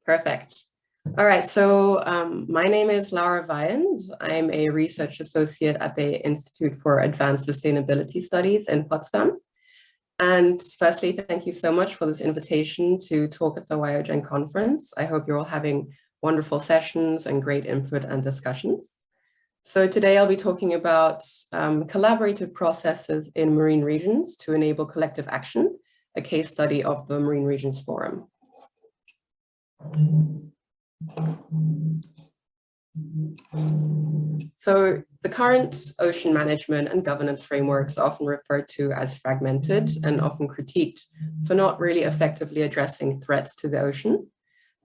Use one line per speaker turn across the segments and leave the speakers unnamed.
Perfect. All right, so my name is Weiand. I'm a research associate at the Institute for Advanced Sustainability Studies in Potsdam. And firstly, thank you so much for this invitation to talk at the WIOGEN Conference. I hope you're all having wonderful sessions and great input and discussions. So today I'll be talking about collaborative processes in marine regions to enable collective action, a case study of the Marine Regions Forum. So the current ocean management and governance frameworks are often referred to as fragmented and often critiqued for not really effectively addressing threats to the ocean.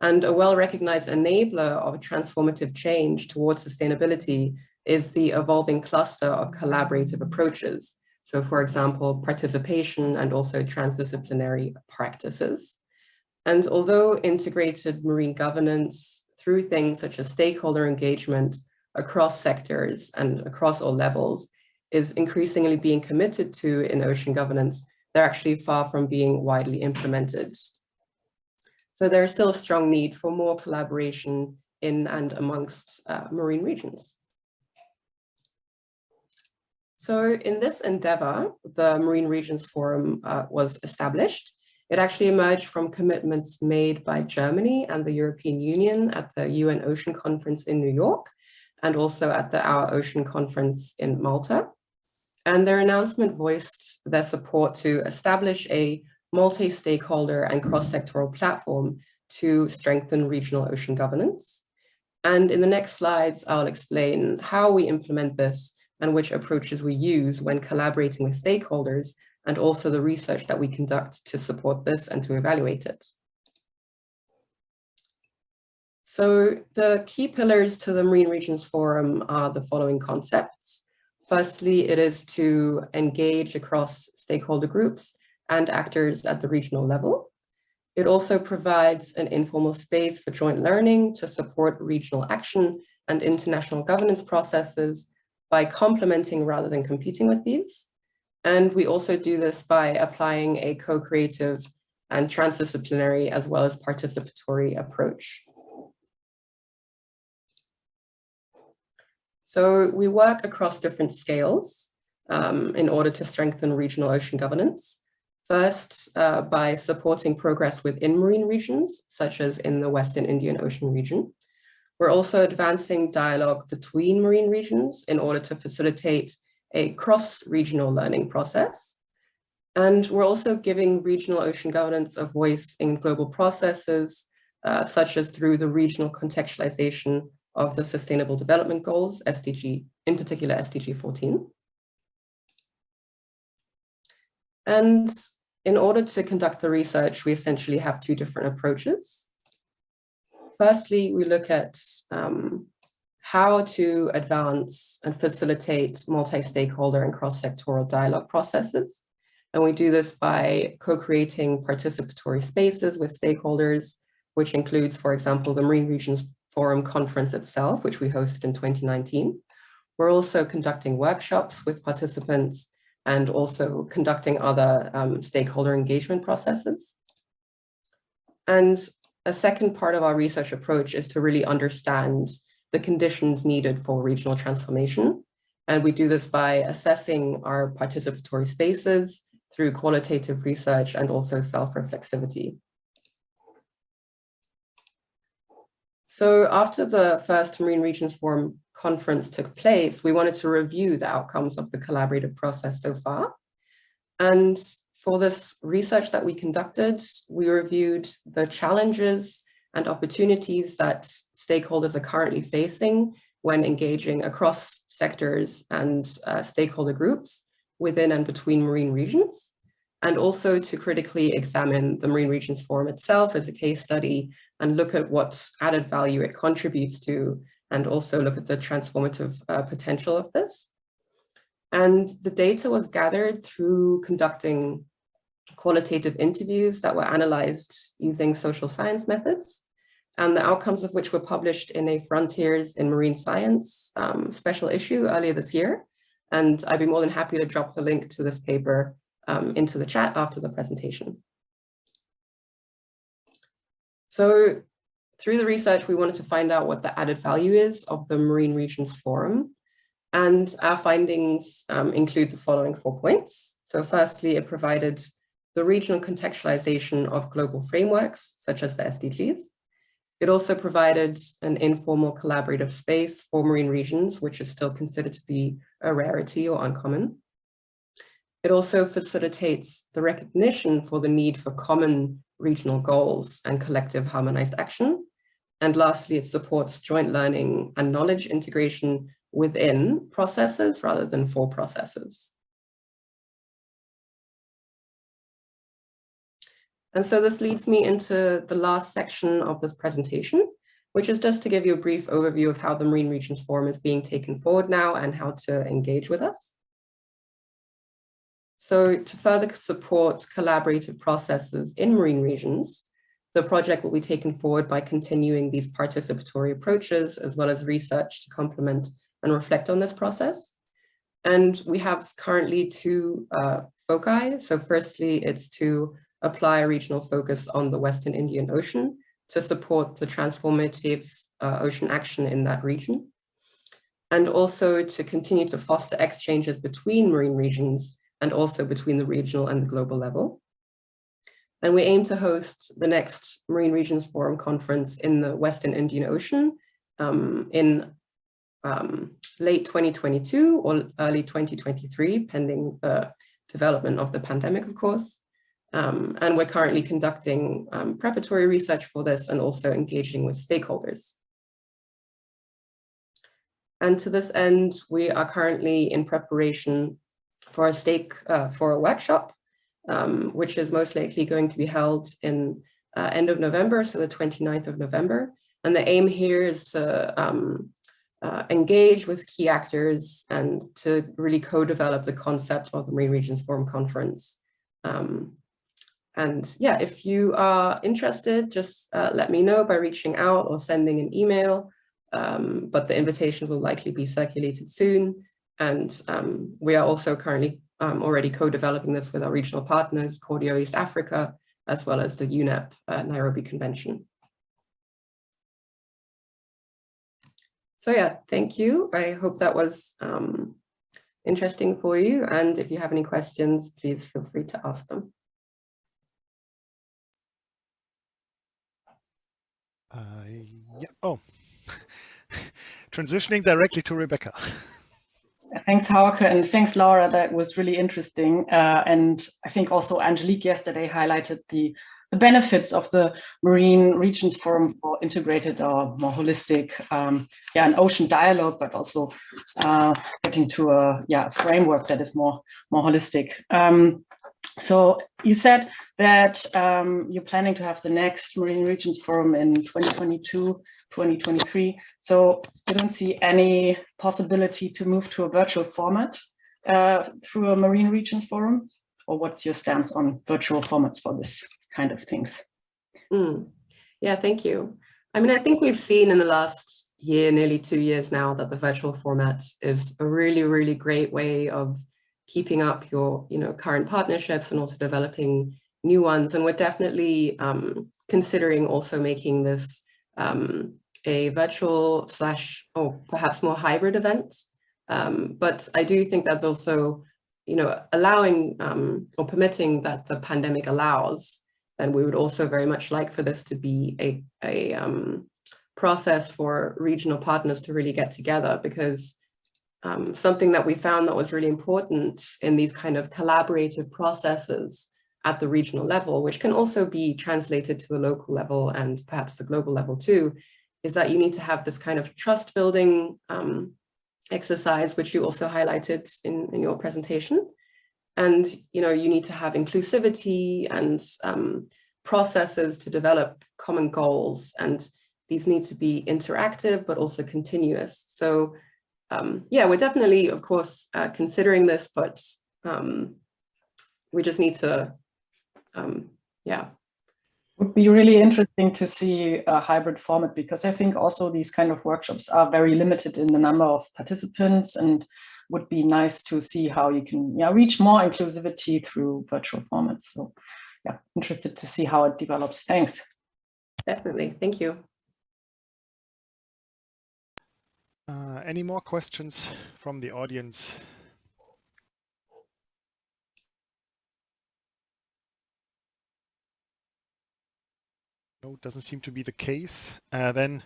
And a well-recognized enabler of a transformative change towards sustainability is the evolving cluster of collaborative approaches. So for example, participation and also transdisciplinary practices. And although integrated marine governance through things such as stakeholder engagement across sectors and across all levels is increasingly being committed to in ocean governance, they're actually far from being widely implemented. So there is still a strong need for more collaboration in and amongst marine regions. So in this endeavor, the Marine Regions Forum was established. It actually emerged from commitments made by Germany and the European Union at the UN Ocean Conference in New York, and also at the Our Ocean Conference in Malta. And their announcement voiced their support to establish a multi-stakeholder and cross-sectoral platform to strengthen regional ocean governance. And in the next slides, I'll explain how we implement this and which approaches we use when collaborating with stakeholders, and also the research that we conduct to support this and to evaluate it. So the key pillars to the Marine Regions Forum are the following concepts. Firstly, it is to engage across stakeholder groups and actors at the regional level. It also provides an informal space for joint learning to support regional action and international governance processes by complementing rather than competing with these. And we also do this by applying a co-creative and transdisciplinary as well as participatory approach. So we work across different scales in order to strengthen regional ocean governance. First, by supporting progress within marine regions, such as in the Western Indian Ocean region. We're also advancing dialogue between marine regions in order to facilitate a cross-regional learning process. And we're also giving regional ocean governance a voice in global processes, such as through the regional contextualization of the Sustainable Development Goals, SDG, in particular SDG 14. And in order to conduct the research, we essentially have two different approaches. Firstly, we look at how to advance and facilitate multi-stakeholder and cross-sectoral dialogue processes. And we do this by co-creating participatory spaces with stakeholders, which includes, for example, the Marine Regions Forum conference itself, which we hosted in 2019. We're also conducting workshops with participants and also conducting other stakeholder engagement processes. And a second part of our research approach is to really understand the conditions needed for regional transformation. And we do this by assessing our participatory spaces through qualitative research and also self-reflexivity. So after the first Marine Regions Forum conference took place, we wanted to review the outcomes of the collaborative process so far. And for this research that we conducted, we reviewed the challenges and opportunities that stakeholders are currently facing when engaging across sectors and stakeholder groups within and between marine regions, and also to critically examine the Marine Regions Forum itself as a case study and look at what added value it contributes to, and also look at the transformative potential of this. And the data was gathered through conducting qualitative interviews that were analyzed using social science methods, and the outcomes of which were published in a Frontiers in Marine Science special issue earlier this year. And I'd be more than happy to drop the link to this paper into the chat after the presentation. So through the research, we wanted to find out what the added value is of the Marine Regions Forum. And our findings include the following 4 points. So firstly, it provided the regional contextualization of global frameworks, such as the SDGs. It also provided an informal collaborative space for marine regions, which is still considered to be a rarity or uncommon. It also facilitates the recognition for the need for common regional goals and collective harmonized action. And lastly, it supports joint learning and knowledge integration within processes rather than for processes. And so this leads me into the last section of this presentation, which is just to give you a brief overview of how the Marine Regions Forum is being taken forward now and how to engage with us. So to further support collaborative processes in marine regions, the project will be taken forward by continuing these participatory approaches, as well as research to complement and reflect on this process. And we have currently 2 foci. So firstly, it's to apply a regional focus on the Western Indian Ocean to support the transformative ocean action in that region. And also to continue to foster exchanges between marine regions and also between the regional and the global level. And we aim to host the next Marine Regions Forum conference in the Western Indian Ocean in late 2022 or early 2023, pending the development of the pandemic, of course. And we're currently conducting preparatory research for this and also engaging with stakeholders. And to this end, we are currently in preparation for a workshop, which is most likely going to be held in end of November, so the 29th of November. And the aim here is to engage with key actors and to really co-develop the concept of the Marine Regions Forum Conference. And yeah, if you are interested, just let me know by reaching out or sending an email, but the invitation will likely be circulated soon. And we are also currently already co-developing this with our regional partners, Cordio East Africa, as well as the UNEP Nairobi Convention. So yeah, thank you. I hope that was interesting for you. And if you have any questions, please feel free to ask them.
Yeah. Oh, transitioning directly to Rebecca.
Thanks, Hauke, and thanks, Laura. That was really interesting. And I think also Angelique yesterday highlighted the benefits of the Marine Regions Forum for integrated or more holistic, an ocean dialogue, but also getting to a framework that is more holistic. So you said that you're planning to have the next Marine Regions Forum in 2022, 2023. So you don't see any possibility to move to a virtual format through a Marine Regions Forum? Or what's your stance on virtual formats for this kind of things?
Yeah, thank you. I mean, I think we've seen in the last year, nearly 2 years now, that the virtual format is a really, really great way of keeping up your current partnerships and also developing new ones. And we're definitely considering also making this a virtual / or perhaps more hybrid event. But I do think that's also, allowing or permitting that the pandemic allows. And we would also very much like for this to be a process for regional partners to really get together, because something that we found that was really important in these kind of collaborative processes at the regional level, which can also be translated to the local level and perhaps the global level too, is that you need to have this kind of trust building exercise, which you also highlighted in your presentation. And, you need to have inclusivity and processes to develop common goals. And these need to be interactive, but also continuous. So yeah, we're definitely, of course, considering this, but we just need to, yeah.
Would be really interesting to see a hybrid format, because I think also these kind of workshops are very limited in the number of participants, and would be nice to see how you can reach more inclusivity through virtual formats. So yeah, interested to see how it develops. Thanks.
Definitely, thank you.
Any more questions from the audience? No, doesn't seem to be the case. Then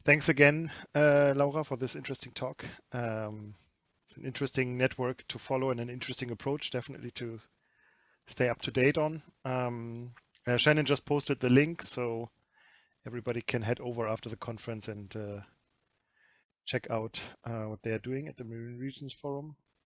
thanks again, Laura, for this interesting talk. It's an interesting network to follow and an interesting approach, definitely to stay up to date on. Shannon just posted the link, so everybody can head over after the conference and check out what they are doing at the Marine Regions Forum.